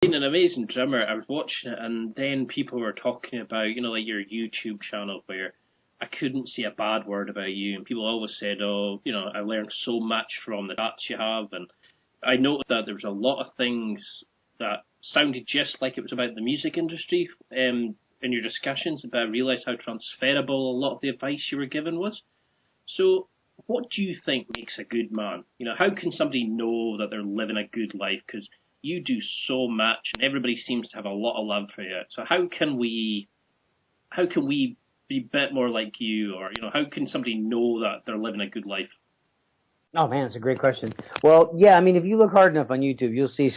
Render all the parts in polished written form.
Been an amazing drummer. I was watching it, and then people were talking about, like your YouTube channel, where I couldn't see a bad word about you, and people always said, "Oh, I learned so much from the chats you have," and I noticed that there was a lot of things that sounded just like it was about the music industry in your discussions, but I realised how transferable a lot of the advice you were given was. So, what do you think makes a good man? How can somebody know that they're living a good life? Because you do so much, and everybody seems to have a lot of love for you. So, how can we be a bit more like you, or how can somebody know that they're living a good life? Oh man, it's a great question. Well, yeah, I mean, if you look hard enough on YouTube, you'll see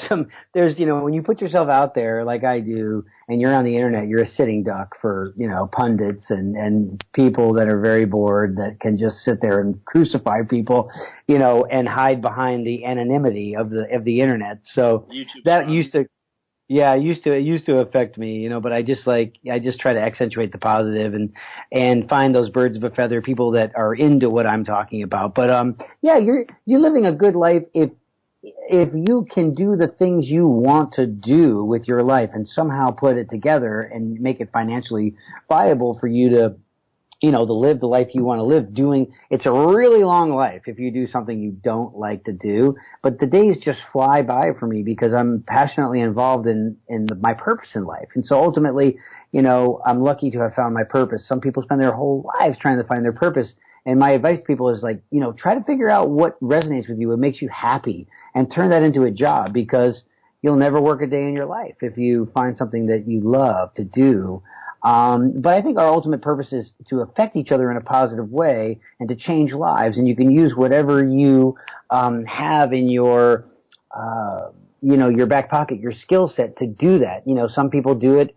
there's, when you put yourself out there like I do and you're on the internet, you're a sitting duck for, pundits and people that are very bored that can just sit there and crucify people, and hide behind the anonymity of the internet. So YouTube. that used to, yeah, it used to affect me, but I just try to accentuate the positive and find those birds of a feather, people that are into what I'm talking about. But yeah, you're living a good life if you can do the things you want to do with your life and somehow put it together and make it financially viable for you to live the life you want to live. It's a really long life if you do something you don't like to do, but the days just fly by for me because I'm passionately involved in my purpose in life. And so ultimately, I'm lucky to have found my purpose. Some people spend their whole lives trying to find their purpose. And my advice to people is try to figure out what resonates with you, what makes you happy, and turn that into a job, because you'll never work a day in your life if you find something that you love to do. But I think our ultimate purpose is to affect each other in a positive way and to change lives. And you can use whatever you have in your back pocket, your skill set to do that. Some people do it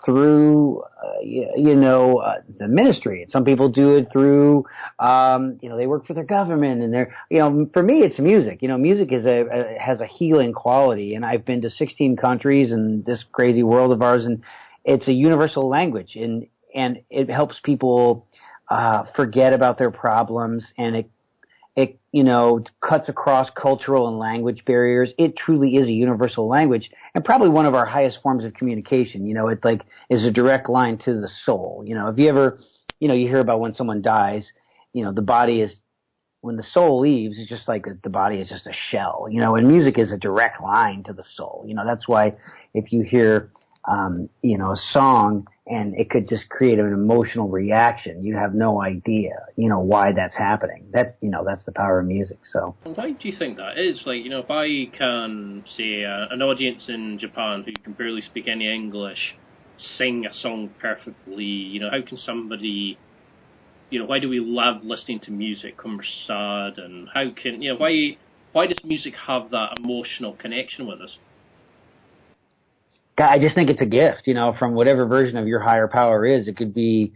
through the ministry. Some people do it through they work for their government, and they're for me it's music. Music has a healing quality, and I've been to 16 countries in this crazy world of ours, and it's a universal language, and it helps people forget about their problems, and it cuts across cultural and language barriers. It truly is a universal language, and probably one of our highest forms of communication. It is a direct line to the soul. If you ever, you hear about when someone dies, the body is, when the soul leaves, it's just like the body is just a shell, and music is a direct line to the soul. That's why if you hear a song and it could just create an emotional reaction, you have no idea, why that's happening. That's the power of music. So Why do you think that is? If I can say an audience in Japan who can barely speak any English sing a song perfectly, how can somebody, why do we love listening to music when we're sad, and how can, why does music have that emotional connection with us? I just think it's a gift, from whatever version of your higher power is. It could be,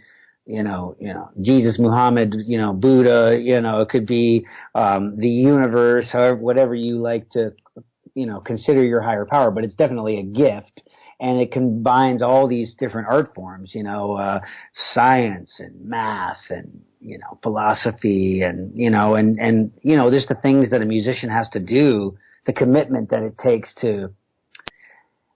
Jesus, Muhammad, Buddha, it could be, the universe, however, whatever you like to, consider your higher power, but it's definitely a gift. And it combines all these different art forms, science and math and, philosophy and, just the things that a musician has to do, the commitment that it takes to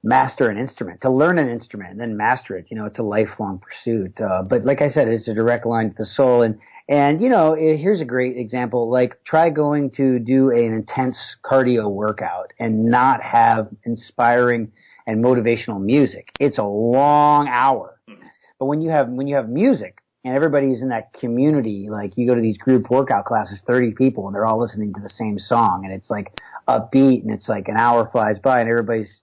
master an instrument, to learn an instrument and then master it. It's a lifelong pursuit. But like I said, it's a direct line to the soul. And here's a great example. Like, try going to do an intense cardio workout and not have inspiring and motivational music. It's a long hour. But when you have music and everybody's in that community, like you go to these group workout classes, 30 people, and they're all listening to the same song, and it's like upbeat, and it's like an hour flies by and everybody's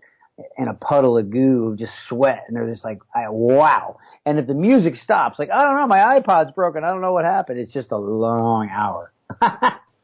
in a puddle of goo, just sweat, and they're just like, wow. And if the music stops, like, I don't know, my iPod's broken, I don't know what happened. It's just a long hour.